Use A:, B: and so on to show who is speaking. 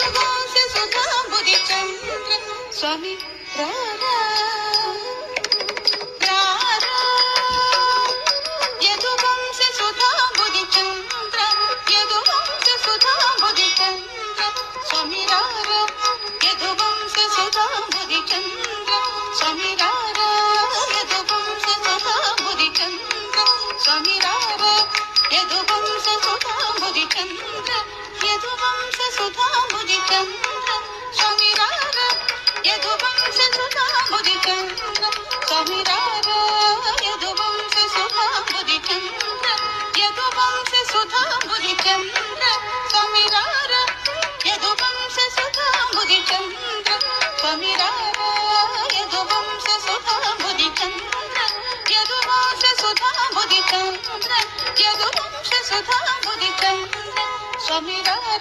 A: యదువంశ సుధాంబుది చంద్ర స్వామి రారా రారా యదువంశ సుధాంబుది చంద్ర యదువంశ సుధాంబుది చంద్ర స్వామి రారా యదువంశ సుధాంబుది చంద్ర స్వామి రారా యదువంశ సుధాంబుది చంద్ర స్వామి రారా యదువంశ సుధాంబుది చంద్ర యదువంశ సుధాంబుది చంద్ర స్వామి రారా యదువంశ సుధాంబుది చంద్ర స్వామి రారా యదువంశ సుధాంబుది చంద్ర యదువంశ సుధాంబుది చంద్ర స్వామి రారా యదువంశ సుధాంబుది చంద్ర స్వామి రారా యదువంశ సుధాంబుది చంద్ర యదువంశ సుధాంబుది చంద్ర యదువంశ సుధాంబుది చంద్ర స్వామి రారా